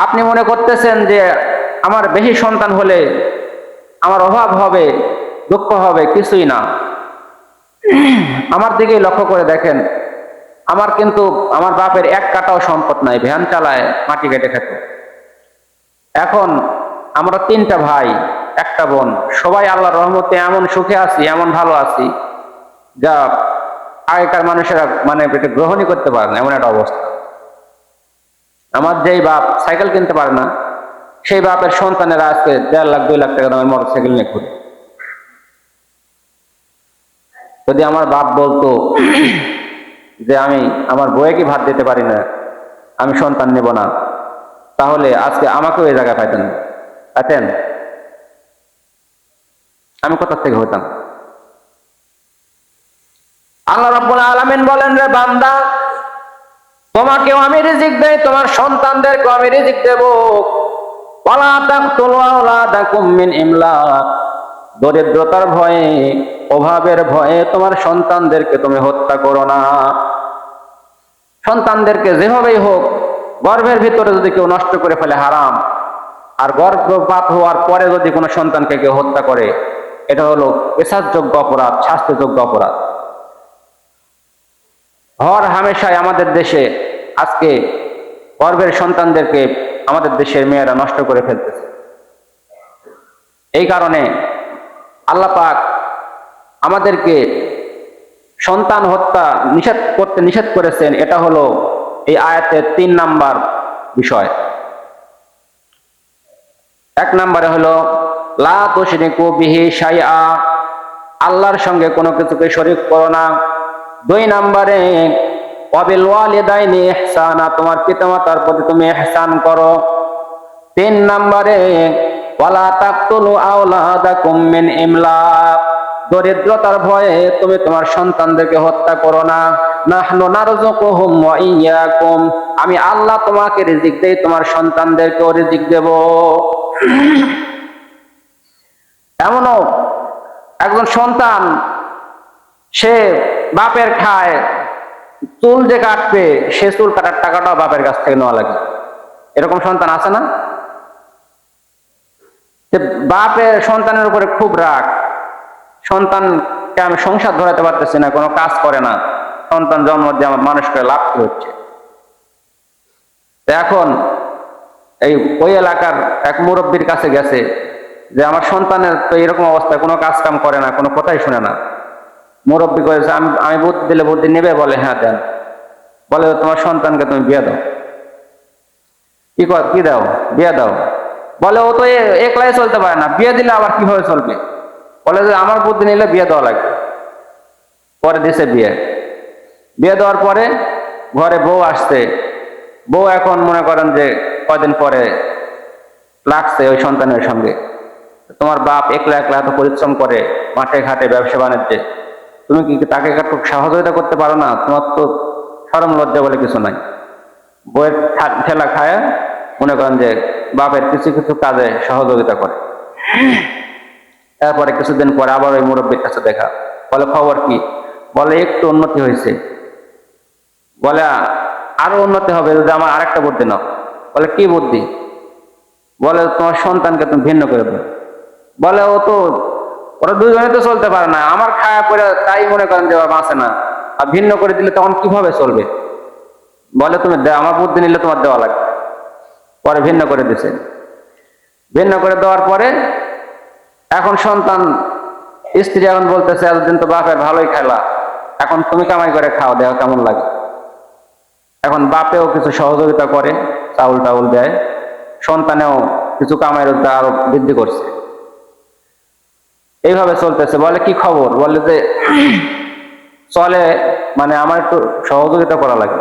আপনি মনে করতেছেন যে আমার বেশি সন্তান হলে আমার অভাব হবে, দুঃখ হবে, কিছুই না। আমার দিকে লক্ষ্য করে দেখেন, আমার কিন্তু আমার বাপের এক কাটাও সম্পদ নাই, ভ্যান চালায়, মাটি কেটে খেত। এখন আমরা 3টা ভাই, একটা বোন, সবাই আল্লাহর রহমতে এমন সুখে আছি, এমন ভালো আছি, যা আগেকার মানুষেরা মানে এটা গ্রহণই করতে পারে না, এমন একটা অবস্থা। আমার যেই বাপ সাইকেল কিনতে পারে না, সেই বাপের সন্তানেরা আজকে 1.5 লাখ 2 লাখ টাকা দামের মোটর সাইকেল নিয়ে ঘুরে। যদি আমার বাপ বলতো যে আমি আমার বউকে ভাত দিতে পারি না, আমি সন্তান নেব না, তাহলে আজকে আমাকেও এই জায়গায় পাইতেন। আমি কোথা থেকে হইতাম? আল্লাহ রাব্বুল আলামিন বলেন, রে বান্দা, তোমাকেও আমি রিজিক দেই, তোমার সন্তানদেরকেও আমি রিজিক দেব। ওয়ালা তাকতুলু আওলাদাকুম মিন ইমলাক, দরিদ্রতার ভয়ে, অভাবের ভয়ে তোমার সন্তানদেরকে তুমি হত্যা করো না। সন্তানদেরকে যেভাবেই হোক গর্ভের ভিতরে যদি কেউ নষ্ট করে ফেলে হারাম, আর গর্ভপাত হওয়ার পরে যদি কোনো সন্তানকে কেউ হত্যা করে, এটা হলো পেশারযোগ্য অপরাধ, শাস্তিযোগ্য অপরাধ। হর হামেশাই আমাদের দেশে আজকে গর্ভের সন্তানদেরকে আমাদের দেশের মেয়েরা নষ্ট করে ফেলতেছে। এই কারণে আল্লাহ পাক আমাদেরকে সন্তান হত্যা নিষেধ করেছেন। এটা হলো এই আয়াতের 3 নাম্বার বিষয়। 1 নম্বরে হলো লা তুশরিকু বিহি শাইআ, আল্লাহর সঙ্গে কোনো কিছুকে শরীক করো না। 2 নম্বরে ওয়াবিল ওয়ালিদাইনি ইহসানা, তোমার পিতামাতার প্রতি তুমি ইহসান করো। 3 নম্বরে ওয়ালা তাকতুলু আওলাদাকুম মিন ইমলাক, দরিদ্রতার ভয়ে তুমি তোমার সন্তানদেরকে হত্যা করো না। নাহনু নারযুকুহুম ওয়া ইয়্যাকুম, আমি আল্লাহ তোমাকে রিজিক দেই, তোমার সন্তানদেরকেও রিজিক দেব। এমনও একজন সন্তান, সে বাপের খায়, চুল যে কাটবে, সে চুল কাটার টাকাটাও বাপের কাছ থেকে নেওয়া লাগে। এরকম সন্তান আছে না? বাপের সন্তানের উপরে খুব রাগ, সন্তানকে আমি সংসার ধরাতে পারতেছি না, কোনো কাজ করে না, সন্তান জন্ম দিয়ে আমার মানুষকে লাভ কি হচ্ছে। এখন ওই এলাকার এক মুরব্বীর কাছে গেছে যে আমার সন্তানের তো এরকম অবস্থা, কোনো কাজ কাম করে না, কোনো কথাই শুনে না। মুরব্বী করেছে, আমি বুদ্ধি দিলে বুদ্ধি নেবে? বলে হ্যাঁ দেন। বলে তোমার সন্তানকে তুমি বিয়ে দাও। কি দাও? বিয়ে দাও। বলে ও তো একলাই চলতে পারে না, বিয়ে দিলে আবার কিভাবে চলবে? বলে যে আমার বুদ্ধি নিলে বিয়ে দেওয়া লাগবে। পরে দিছে বিয়ে দেওয়ার পরে ঘরে বউ আসছে। বউ এখন মনে করেন যে কয়দিন পরে লাগছে ওই সন্তানের সঙ্গে, তোমার বাপ একলা একলা এত পরিশ্রম করে মাঠে ঘাটে ব্যবসা বাণিজ্যে, তুমি কি তাকে একটু সহযোগিতা করতে পারো না? তোমার তো শরম লজ্জা বলে কিছু নাই। বউয়ের ঠেলা খায় মনে করেন যে বাপের কিছু কিছু কাজে সহযোগিতা করে। তারপরে কিছুদিন পরে আবার ওই মুরব্বীর কাছে দেখা। বলে খবর কি? বলে একটু উন্নতি হয়েছে। বলে আরো উন্নতি হবে যদি আমার আরেকটা বুদ্ধি নাও। বলে কি বুদ্ধি? বলে তোমার সন্তানকে তুমি ভিন্ন করে দাও। বলে ওরা দুজনে তো চলতে পারে না, আমার খায়া পরে তাই মনে করেন যে বাঁচে না, আর ভিন্ন করে দিলে তখন কিভাবে চলবে? বলে তুমি আমার বুদ্ধি নিলে তোমার দেওয়া লাগবে। পরে ভিন্ন করে দিছে। ভিন্ন করে দেওয়ার পরে এখন সন্তান, স্ত্রী এখন বলতেছে এতদিন তো বাপের ভালোই খেলা, এখন তুমি কামাই করে খাও, দেখো কেমন লাগে। এখন বাপেও কিছু সহযোগিতা করে, চাউল টাউল দেয়, সন্তানেও কিছু কামাই রোজগার আরো বৃদ্ধি করছে। এইভাবে চলতেছে। বলে কি খবর? বলে যে চলে, মানে আমার একটু সহযোগিতা করা লাগে,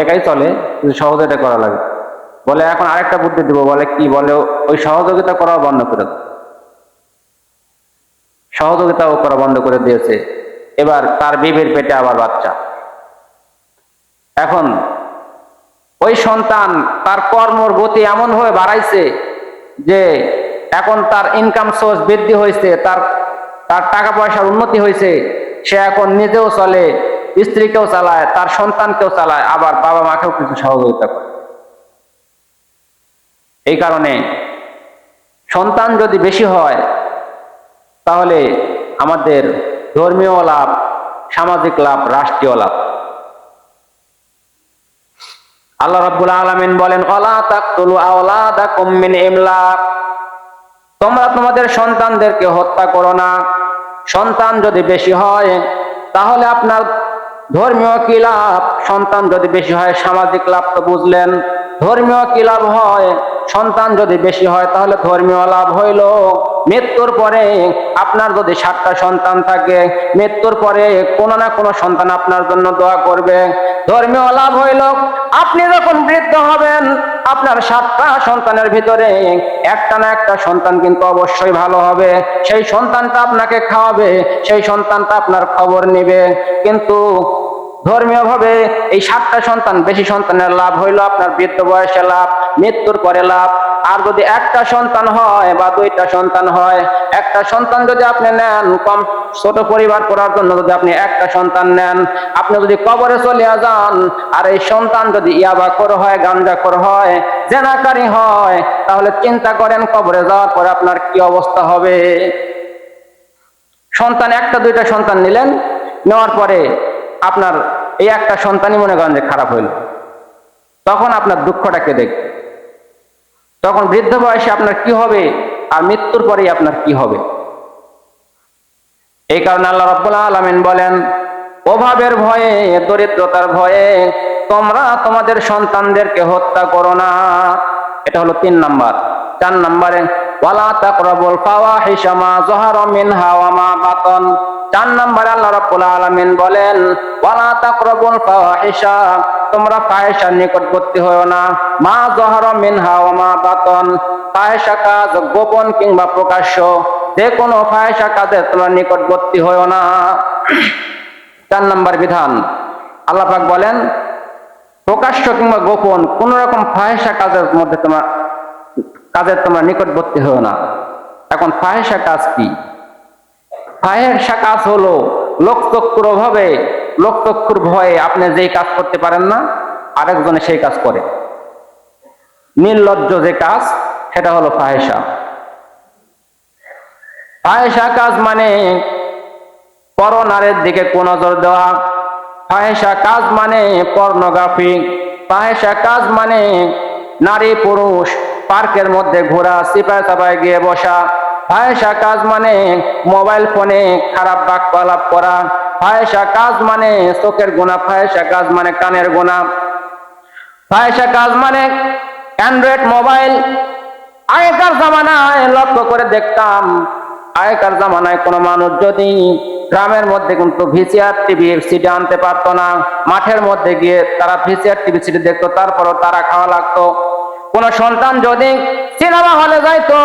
একাই চলে, কিছু সহযোগিতা করা লাগে। বলে এখন আরেকটা বুদ্ধি দিব। বলে কি? বলে ওই সহযোগিতা করাও বন্ধ করে দাও। সহযোগিতাও করা বন্ধ করে দিয়েছে। এবার তার বিবির পেটে আবার বাচ্চা। এখন ওই সন্তান তার কর্মর গতি এমন ভাবে বাড়াইছে যে এখন তার ইনকাম সোর্স বৃদ্ধি হয়েছে, তার টাকা পয়সার উন্নতি হয়েছে। সে এখন নিজেও চলে, স্ত্রীকেও চালায়, তার সন্তানকেও চালায়, আবার বাবা মাকেও কিছু সহযোগিতা করে। এই কারণে সন্তান যদি বেশি হয় তাহলে আমাদের ধর্মীয় লাভ, সামাজিক লাভ, রাষ্ট্রীয় লাভ। আল্লাহ রাব্বুল আলামিন বলেন, ওয়ালা তাকতুলু আওলাদাকুম মিন ইমলাক, তোমরা তোমাদের সন্তানদেরকে হত্যা করো না। সন্তান যদি বেশি হয় তাহলে আপনার ধর্মীয় কি লাভ? সন্তান যদি বেশি হয় সামাজিক লাভ তো বুঝলেন, ধর্মীয় কি লাভ হয়? সন্তান যদি বেশি হয় তাহলে ধর্মীয় লাভ হইল মৃত্যুর পরে আপনার যদি 7টা সন্তান থাকে, মৃত্যুর পরে কোনো না কোনো সন্তান আপনার জন্য দোয়া করবে। ধর্মীয় লাভ হইল আপনি যখন বৃদ্ধ হবেন আপনার 7টা সন্তানের ভিতরে একটা না একটা সন্তান কিন্তু অবশ্যই ভালো হবে, সেই সন্তানটা আপনাকে খাওয়াবে, সেই সন্তানটা আপনার খবর নেবে। কিন্তু ধর্মীয় ভাবে এই 7টা সন্তান, বেশি সন্তানের লাভ হইল আপনার বৃদ্ধ বয়সে লাভ, মৃত্যুর পরে লাভ। আর যদি একটা সন্তান হয় বা 2টা সন্তান হয়, একটা সন্তান যদি আপনি নেন, কম ছোট পরিবার করার জন্য যদি আপনি একটা সন্তান নেন, আপনি যদি কবরে চলে যান আর এই সন্তান যদি ইয়াবাখোর হয়, গাঞ্জাখোর হয়, জেনাকারী হয়, তাহলে চিন্তা করেন কবরে যাওয়ার পরে আপনার কি অবস্থা হবে। সন্তান 1টা 2টা সন্তান নিলেন, নেওয়ার পরে আপনার এই একটা সন্তানই মনে করেন যে খারাপ হইল, তখন আপনার দুঃখটাকে দেখবে। তখন বৃদ্ধ বয়সে আপনার কি হবে আর মৃত্যুর পরেই আপনার কি হবে। এই কারণে আল্লাহ রাব্বুল আলামিন বলেন, অভাবের ভয়ে, দরিদ্রতার ভয়ে তোমরা তোমাদের সন্তানদেরকে হত্যা করো না। এটা হলো 3 নাম্বার। 4 নাম্বারে ওয়ালা তাকরাবুল ফাওয়াহিশা মা যাহারা মিনহা ওয়া মা বাতান। 4 নাম্বারে আল্লাহ রাব্বুল আলামিন বলেন, ওয়ালা তাকরাবুল ফাওয়াহিশা, তোমরা ফাহিশার নিকটবর্তী হয়ো না, মা যাহারা মিনহা ওয়া মা বাতান, ফাহিশা কাজ গোপন কিংবা প্রকাশ্য, যে কোনো ফাহিশা কাজে তোমরা নিকটবর্তী হয়ো না। 4 নাম্বার বিধান। আল্লাহ পাক বলেন, প্রকাশ্য কিংবা গোপন কোন রকম ফাহিশা কাজের মধ্যে তোমরা নিকটবর্তী হয়ো না। এখন ফাহিশা কাজ কি? ফাহিশা কাজ হলো লোকচক্ষুর অভাবে, লোকচক্ষুর ভয়ে আপনি যেই কাজ করতে পারেন না আরেকজনে সেই কাজ করে, নির্লজ্জ যে কাজ, সেটা হলো ফাহিশা। ফাহিশা কাজ মানে পরনারীর দিকে কুনজর দেওয়া, ফাহিশা কাজ মানে পর্নোগ্রাফি, ফাহিশা কাজ মানে নারী পুরুষ পার্কের মধ্যে ঘোরা, চিপায় চাপায় গিয়ে বসা, ফাহিশা কাজ মানে মোবাইল ফোনে খারাপ বাক্য আলাপ করা, ফাহিশা কাজ মানে চোখের গুনাহ, ফাহিশা কাজ মানে কানের গুনাহ, ফাহিশা কাজ মানে অ্যান্ড্রয়েড মোবাইল। আগেকার জামানায় লক্ষ্য করে দেখতাম, আগেকার জামানায় কোনো মানুষ যদি গ্রামের মধ্যে কিন্তু ভিসিআর টিভির সিডি আনতে পারতো না, মাঠের মধ্যে গিয়ে তারা ভিসিআর টিভি সিডি দেখতো, তারপরও তারা খাওয়া লাগতো। কোন সন্তান যদি সিনেমা হলে যাইতো,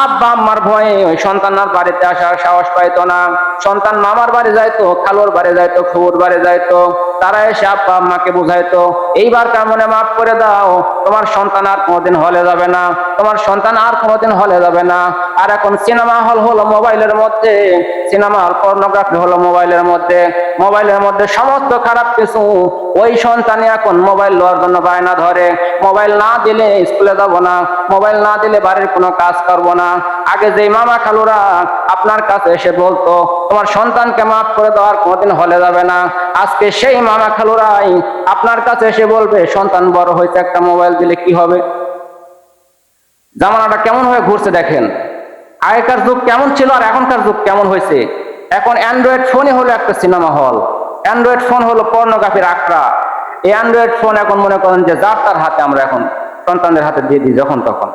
আব্বা আম্মার ভয়ে ওই সন্তানের বাড়িতে আসার সাহস পাইতো না। সন্তান মামার বাড়ি যাইতো, খালুর বাড়ি যাইতো, ফুফুর বাড়ি যাইতো, তারা এসে আব্বা আম্মাকে বুঝাইতো, এইবার কামনে মাফ করে দাও, তোমার সন্তান আর কোনোদিন হলে যাবে না, তোমার সন্তান আর কোনোদিন হলে যাবে না। আর এখন সিনেমা হল হলো মোবাইলের মধ্যে, সিনেমা হল, পর্নোগ্রাফি হলো মোবাইলের মধ্যে, মোবাইলের মধ্যে সমস্ত খারাপ কিছু। ওই সন্তানে এখন মোবাইল লওয়ার জন্য বায়না ধরে, মোবাইল না দিলে স্কুলে যাব না, মোবাইল না দিলে বাড়ির কোনো কাজ করবো না। আগে যে মামা খালুরা আপনার কাছে এসে বলতো তোমার সন্তানকে মাফ করে দেওয়ার কোনোদিন হলে যাবে না, আজকে সেই মামা খালুরাই আপনার কাছে এসে বলবে সন্তান বড় হয়েছে, একটা মোবাইল দিলে কি হবে। জামানাটা কেমন হয়ে ঘুরছে দেখেন। আগেকার যুগ কেমন ছিল আর এখনকার যুগ কেমন হয়েছে। এখন অ্যান্ড্রয়েড ফোনই হলো একটা সিনেমা হল, অ্যান্ড্রয়েড ফোন হলো পর্নোগ্রাফির আখড়া। এই অ্যান্ড্রয়েড ফোন এখন মনে করেন যে যার তার হাতে আমরা এখন সন্তানদের হাতে দিয়ে দিই যখন তখন।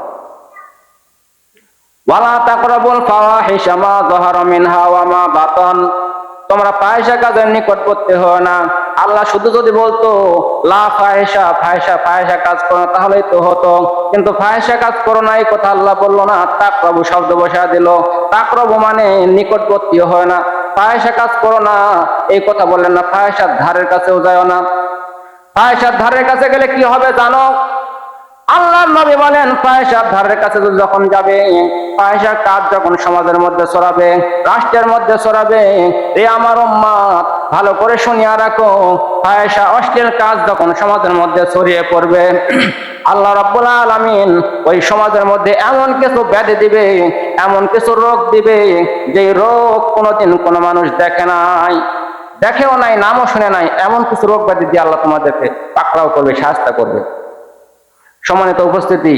ওয়ালা তাকরাবুল ফাওয়াহিশা মা যাহারা মিনহা ওয়া মা বাতান, তোমরা ফাহিশা কাজের নিকটবর্তী হও না। আল্লাহ শুধু যদি বলতো লা ফাহিশা, ফাহিশা ফাহিশা কাজ করো না, তাহলেই তো হতো, কিন্তু ফাহিশা কাজ করো না এই কথা আল্লাহ বললো না, তাকরাবু শব্দ বসা দিল। তাকরাবু মানে নিকটবর্তী হয় না, ফাহিশা কাজ করো না এই কথা বললেন না, ফাহিশার ধারের কাছেও যায় না। ফাহিশার ধারের কাছে গেলে কি হবে জানো? আল্লাহ আমার নবী বলেন ফাহিশার ধারের কাছে যখন যাবে, ফাহিশার কাজ যখন সমাজের মধ্যে ছড়াবে, রাষ্ট্রের মধ্যে ছড়াবে, এ আমার উম্মত ভালো করে শুনিয়া রাখো, ফাহিশা অশ্লীল কাজ যখন সমাজের মধ্যে ছড়িয়ে পড়বে, আল্লাহ রাব্বুল আলামিন ওই সমাজের মধ্যে এমন কিছু ব্যাধি দিবে, এমন কিছু রোগ দিবে, যে রোগ কোনোদিন কোনো মানুষ দেখে নাই, দেখেও নাই, নামও শুনে নাই, এমন কিছু রোগ ব্যাধি দিয়ে আল্লাহ তোমাদেরকে পাকড়াও করবে, শাস্তি করবে। সম্মানিত উপস্থিতি,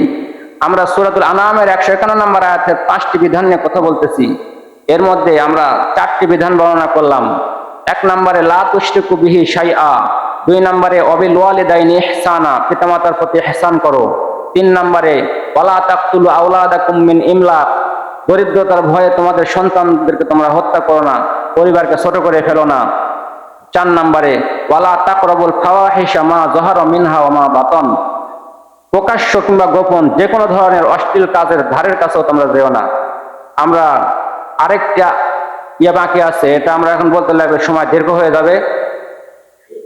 আমরা সূরাতুল আনামের 151 নম্বর আয়াতের 5টি বিধান নিয়ে কথা বলতেছি। এর মধ্যে আমরা 4টি বিধান বর্ণনা করলাম। 1 নম্বরে লা তুশরিকু বিহি শাইআ, 2 নম্বরে অবিল ওয়ালিদাইনি ইহসানা, পিতামাতার প্রতি ইহসান করো, 3 নম্বরে ওয়ালা তাকতুলু আওলাদাকুম মিন ইমলাক, দরিদ্রতার ভয়ে তোমাদের সন্তানদেরকে তোমরা হত্যা করো না, পরিবারকে ছোট করে ফেলো না, 4 নম্বরে ওয়ালা তাকরাবুল ফাওয়াহিশা মা যাহারা মিনহা ওয়া মা বাতান, প্রকাশ্য কিংবা গোপন যে কোনো ধরনের অশ্লীল কাজের ধারের কাছেও তোমরা যেও না। আমরা আরেকটা বাকি আছে, এটা আমরা এখন বলতে লাগবে, সময় দীর্ঘ হয়ে যাবে।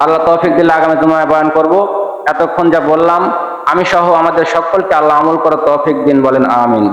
আল্লাহ তৌফিক দিলে আগামী জুমায় বয়ান করব। এতক্ষণ যা বললাম আমি সহ আমাদের সকলকে আল্লাহ আমল করার তৌফিক দিন, বলেন আমিন।